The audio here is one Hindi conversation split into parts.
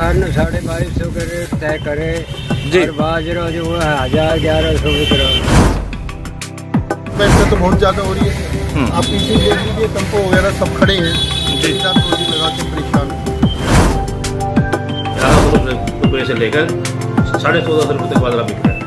2250 के रेट तय करे जी। और बाजरा जो है 1100 बिक रहा है। पैसे तो बहुत ज़्यादा हो रही है। आप पीछे देख लीजिए, टेम्पो वगैरह सब खड़े हैं, ट्रॉली लगा के परेशान। 1100 रुपये से लेकर 1450 रुपये तक बाजरा बिक रहा है।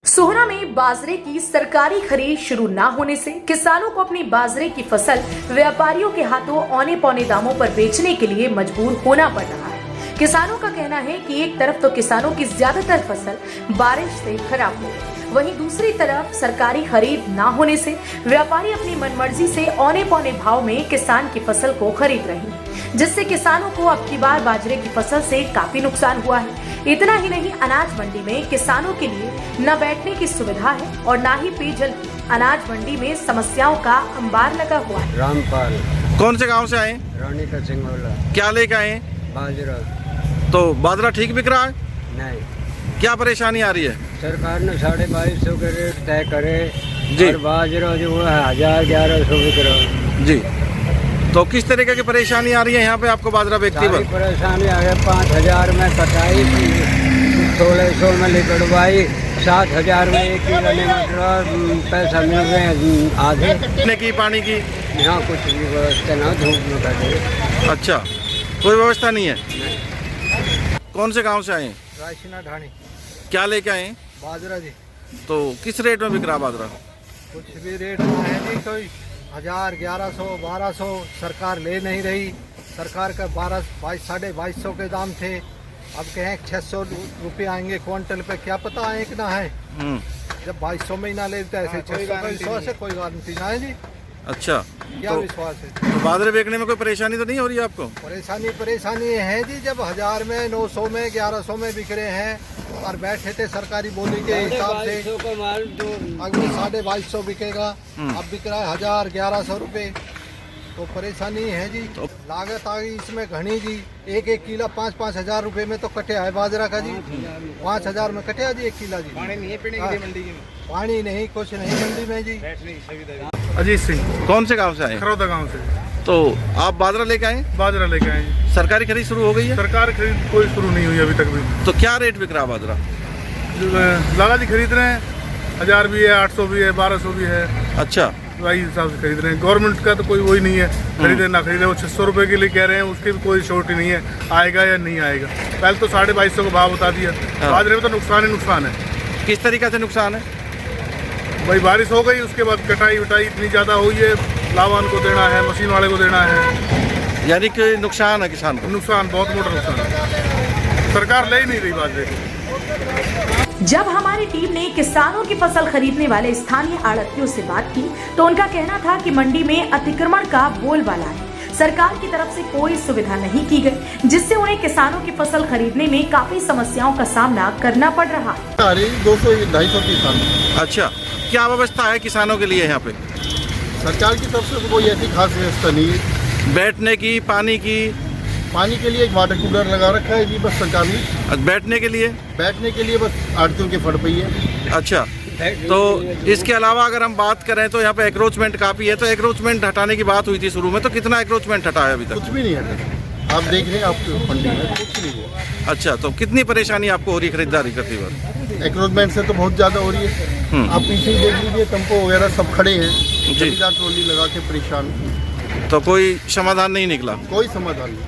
सोहना में बाजरे की सरकारी खरीद शुरू न होने से किसानों को अपनी बाजरे की फसल व्यापारियों के हाथों औने पौने दामों पर बेचने के लिए मजबूर होना पड़ रहा है। किसानों का कहना है कि एक तरफ तो किसानों की ज्यादातर फसल बारिश से खराब हो गई, वहीं दूसरी तरफ सरकारी खरीद न होने से व्यापारी अपनी मनमर्जी से औने पौने भाव में किसान की फसल को खरीद रहे हैं, जिससे किसानों को अब की बार बाजरे की फसल से काफी नुकसान हुआ है। इतना ही नहीं, अनाज मंडी में किसानों के लिए न बैठने की सुविधा है और न ही पेयजल की। अनाज मंडी में समस्याओं का अंबार लगा हुआ है। रामपाल कौन से गांव से आए? रानी का सिंगोला। क्या लेके आए? बाजरा तो बाजरा ठीक बिक रहा है? नहीं, क्या परेशानी आ रही है? सरकार ने 2250 के रेट तय करे जी। और बाजरा जो है 1100 बिक रहा है। जी। तो किस तरीके की परेशानी आ रही है यहाँ पे आपको बाजरा बेचते सारी वक्त? परेशानी आ गई। 5000 में कटाई, 1600 में लिखड़वाई, 7000 में एक किलो निकला, पैसा मिल गए आधे। पीने की, पानी की? यहाँ कुछ भी व्यवस्था ना, धूप में बैठे। अच्छा, कोई व्यवस्था नहीं है। कौन से गांव से आए? राशिना ढाणी। क्या लेके आए? बाजरा जी, तो किस रेट में बिक रहा बाजरा? कुछ भी रेट ना है जी, कोई 1000, 1100, 1200 सरकार ले नहीं रही। सरकार का 2250 के दाम थे, अब कहें 600 रुपये आएंगे क्विंटल पे, क्या पता आए कि ना है। जब 2200 में ही ना लेते ऐसे 600 से कोई गारंटी ना है जी। अच्छा, क्या तो विश्वास है? तो बाजरे बेचने में कोई परेशानी तो नहीं हो रही है आपको? परेशानी है जी, जब 1000 में, 900 में, 1100 में बिक रहे हैं और बैठे थे सरकारी बोली के हिसाब से, अगले 2250 बिकेगा, अब बिक रहा है 1000, 1100 रुपये। तो परेशानी है जी। तो लागत आ गई इसमें घनी जी। एक किलो 5-5 हजार रुपये में तो कटे है बाजरा का जी। 5000 में कटे जी 1 किलो जी। पानी नहीं है पीने के लिए मंडी में, पानी नहीं, कुछ नहीं मंडी में जी। अजीत सिंह। कौन से गांव से आए? खरौदा गांव से। तो आप बाजरा लेके आए? बाजरा लेके आए। सरकारी खरीद शुरू हो गई है? सरकार खरीद कोई शुरू नहीं हुई अभी तक भी। तो क्या रेट बिक रहा बाजरा? लाला जी खरीद रहे हैं, 1000 भी है, 800 भी है, 1200 भी है। अच्छा, वही हिसाब से खरीद रहे हैं। गवर्नमेंट का तो कोई वही नहीं है, खरीदे ना खरीदे। वो 600 रुपये के लिए कह रहे हैं, उसकी भी कोई श्योरिटी नहीं है आएगा या नहीं आएगा। पहले तो 2250 का भाव बता दिया। बाजरे में तो नुकसान ही नुकसान है। किस तरीके से नुकसान है? भाई बारिश हो गई, उसके बाद कटाई वटाई इतनी ज़्यादा हुई है, लावान को देना है, मशीन वाले को देना है, यानी कि नुकसान है किसान को? नुकसान, बहुत मोटा नुकसान है। सरकार ले ही नहीं रही बाजरे को। जब हमारी टीम ने किसानों की फसल खरीदने वाले स्थानीय आड़तियों से बात की तो उनका कहना था कि मंडी में अतिक्रमण का बोलबाला है। सरकार की तरफ से कोई सुविधा नहीं की गई, जिससे उन्हें किसानों की फसल खरीदने में काफी समस्याओं का सामना करना पड़ रहा है। 200-250 किसान। अच्छा, क्या व्यवस्था है किसानों के लिए यहाँ पे? सरकार की तरफ से तो कोई ऐसी खास व्यवस्था नहीं है। बैठने की, पानी की? पानी के लिए एक वाटर कूलर लगा रखा है जी बस सरकार ने। बैठने के लिए? बैठने के लिए बस आड़तियों के फट पई है। अच्छा, तो इसके अलावा अगर हम बात करें तो यहाँ पे एक्रोचमेंट काफ़ी है, तो एक्रोचमेंट हटाने की बात हुई थी शुरू में, तो कितना एक्रोचमेंट हटा है अभी तक? कुछ भी नहीं हटा। आप देख रहे हैं, आपको मंडी में कुछ नहीं हुआ। अच्छा, तो कितनी परेशानी आपको हो रही है खरीदारी करते वक्त? एक्रोचमेंट से तो बहुत ज़्यादा हो रही है। आप पीछे देख लीजिए, टेम्पो वगैरह सब खड़े हैं, ट्रॉली लगा के परेशान। तो कोई समाधान नहीं निकला? कोई समाधान नहीं।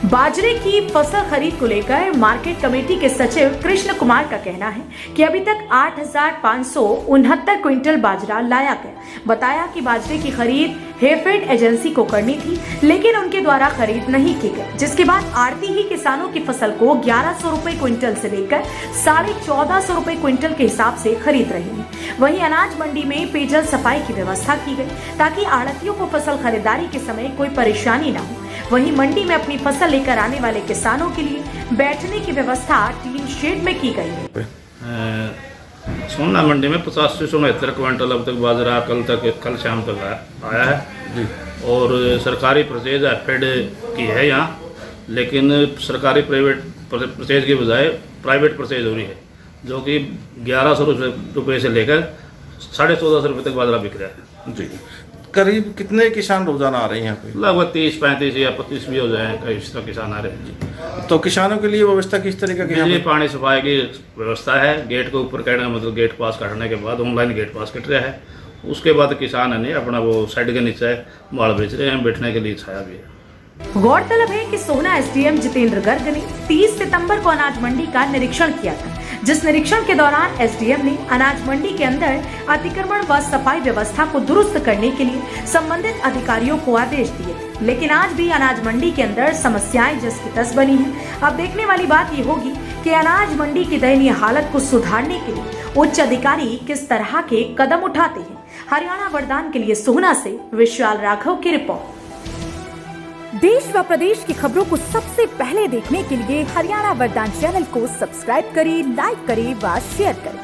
बाजरे की फसल खरीद को लेकर मार्केट कमेटी के सचिव कृष्ण कुमार का कहना है कि अभी तक 8569 क्विंटल बाजरा लाया गया। बताया कि बाजरे की खरीद हेफेड एजेंसी को करनी थी, लेकिन उनके द्वारा खरीद नहीं की गई, जिसके बाद आड़ती ही किसानों की फसल को 1100 रुपए क्विंटल से लेकर 1450 रुपए क्विंटल के हिसाब से खरीद रही है। वहीं अनाज मंडी में पेयजल सफाई की व्यवस्था की गई ताकि आड़तियों को फसल खरीदारी के समय कोई परेशानी न हो। वहीं मंडी में अपनी फसल लेकर आने वाले किसानों के लिए बैठने की व्यवस्था टीन शेड में की गई है। सोहना मंडी में 50 से 69 क्विंटल अब तक बाजरा कल शाम तक आया है जी। और सरकारी परचेज हेफेड की है यहाँ, लेकिन सरकारी प्राइवेट परचेज के बजाय प्राइवेट परचेज हो रही है, जो कि 1100 रुपये से लेकर 1450 रुपये तक बाजरा बिक रहा है। जी, करीब कितने किसान रोजाना आ रहे हैं यहाँ पे? लगभग 30-35 या 25 भी हो जाए, कई इस तरह किसान आ रहे हैं जी। तो किसानों के लिए व्यवस्था किस तरीके की? बिजली पानी सफाई की व्यवस्था है। गेट के ऊपर कहने का मतलब गेट पास करने के बाद ऑनलाइन गेट पास कट रहा है, उसके बाद किसान है अपना वो साइड के नीचे माल बेच रहे हैं, बैठने के लिए छाया भी है। गौरतलब है कि सोहना एसडीएम जितेंद्र गर्ग ने 30 सितंबर को अनाज मंडी का निरीक्षण किया था, जिस निरीक्षण के दौरान एसडीएम ने अनाज मंडी के अंदर अतिक्रमण व सफाई व्यवस्था को दुरुस्त करने के लिए संबंधित अधिकारियों को आदेश दिए थे। लेकिन आज भी अनाज मंडी के अंदर समस्याएं जस की तस बनी है। अब देखने वाली बात ये होगी कि अनाज मंडी की दयनीय हालत को सुधारने के लिए उच्च अधिकारी किस तरह के कदम उठाते हैं। हरियाणा वरदान के लिए सोहना से विशाल राघव की रिपोर्ट। देश व प्रदेश की खबरों को सबसे पहले देखने के लिए हरियाणा वरदान चैनल को सब्सक्राइब करें, लाइक करें व शेयर करें।